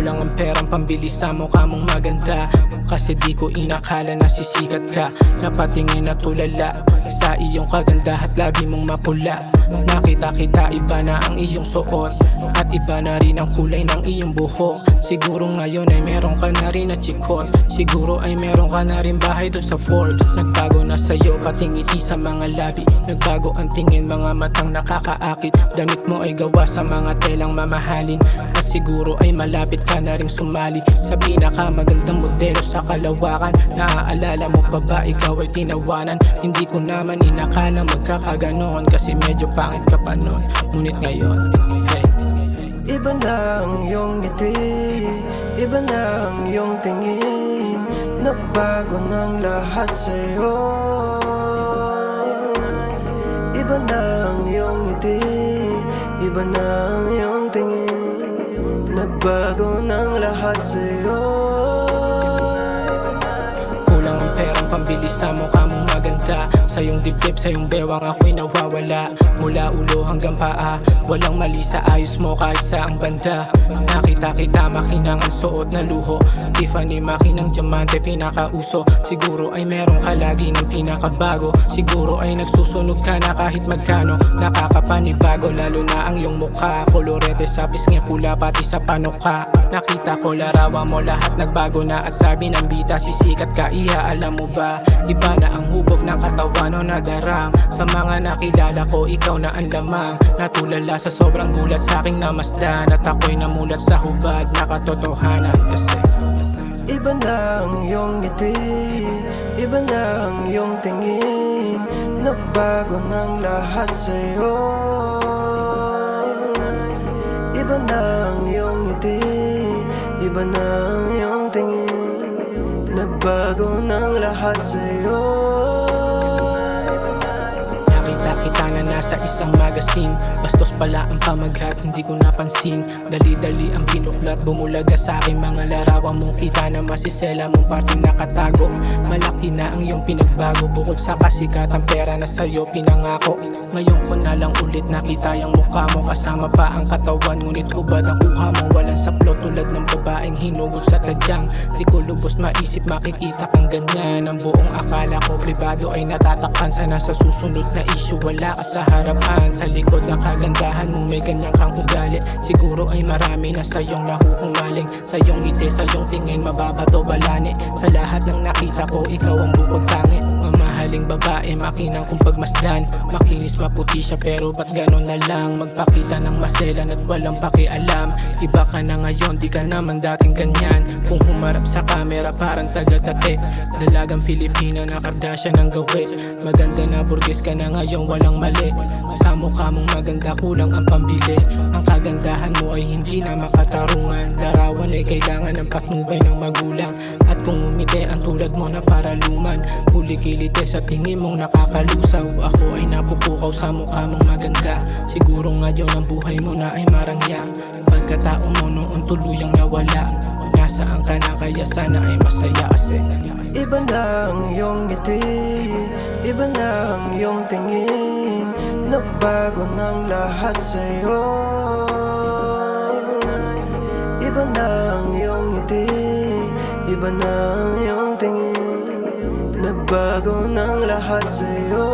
Kulang ang perang pambili sa mukha mong maganda, kasi di ko inakala na sisikat ka. Napatingin na tulala sa iyong kaganda at labi mong mapula. Nakita kita, iba na ang iyong suot, at iba na rin ang kulay ng iyong buhok. Siguro ngayon ay meron ka na rin na chikot, siguro ay meron ka na rin bahay doon sa Forbes. Nagbago na sa'yo pati ngiti sa mga labi, nagbago ang tingin, mga matang nakakaakit. Damit mo ay gawa sa mga telang mamahalin, at siguro ay malapit ka na rin sumali sa pinakamagandang modelo sa kalawakan. Naaalala mo pa ba ikaw ay tinawanan? Hindi ko naman inakala magkakaganon, kasi medyo pangit ka pa nun. Ngunit ngayon, hey. Iba na ang iyong ngiti, iba na ang iyong tingin, nagbago ng lahat sa'yo. Iba na ang iyong ngiti, iba na ang iyong tingin, nagbago ng lahat sa'yo. Kulang ang perang pambili sa mukha mong maganda, sa iyong dibdib, sa iyong bewang ako'y nawawala. Mula ulo hanggang paa, walang mali sa ayos mo kahit sa ang banda. Nakita kita, makinang ang suot na luho, Tiffany makinang diamante pinakauso. Siguro ay meron ka lagi ng pinakabago, siguro ay nagsusunog ka na kahit magkano. Nakakapanibago lalo na ang iyong mukha, kolorete sa pisngi, pula pati sa panuka. Nakita ko larawan mo, lahat nagbago na, at sabi ng bita sisikat ka, iya alam mo ba? Iba na ang hubog ng katawan o nadarang, sa mga nakilala ko ikaw na ang lamang. Natulala sa sobrang gulat sa aking namasdan, at ako'y namulat sa hubad na katotohanan. Kasi iba na ang iyong ngiti, iba na ang iyong tingin, nagbago ng lahat sa'yo. Iba na ang iyong ngiti, iba na ang iyong tingin, nagbago ng lahat sa'yo. Kita na nasa isang magazine, bastos pala ang pamagat, hindi ko napansin. Dali-dali ang binuklat, bumulaga sa aking mga larawan mong kita na masisela mong parting nakatago. Malaki na ang iyong pinagbago, bukod sa kasikatan, pera na sa'yo pinangako. Ngayon ko na lang ulit nakita yung mukha mo, kasama pa ang katawan, ngunit hubad ang kuha mo. Walang saplo tulad ng babaeng hinugot sa tadyang, di ko lubos maisip makikita kang ganyan. Ang buong akala ko pribado ay natatakpan, sana sa susunod na issue wala ka sa harapan. Sa likod ng kagandahan mo may ganyan kang ugali, siguro ay marami na sa iyong nahuhumaling. Sa iyong ngiti, sa iyong tingin, mababato balani. Sa lahat ng nakita ko, ikaw ang bukod tangi. Mamahaling babae, makinang kung pagmasdan, makinis maputi siya pero ba't ganon na lang? Magpakita ng maselan at walang pakialam. Iba ka na ngayon, di ka naman dating ganyan. Kung humarap sa camera parang taga-take, dalagang Pilipina na Kardashian ang gawi. Maganda na burgess ka na ngayon, walang mali. Sa mukha mong maganda, kulang ang pambili. Ang kagandahan mo ay hindi na makatarungan, larawan ay kailangan ng patnubay ng magulang. At kung umiti ang tulad mo na paraluman, huli-kilite sa tingin mong nakakalusaw. Ako ay napupukaw sa mukha mong maganda, siguro ngayon ang buhay mo na ay marangya. Pagkatao mo noon tuluyang nawala, nasaan ka na kaya sana ay masaya kasi. Iba na ang iyong ngiti, iba na ang iyong tingin, nagbago ng lahat sa'yo. Iba na ang iyong ngiti, iba na ang iyong tingin, nagbago ng lahat sa'yo.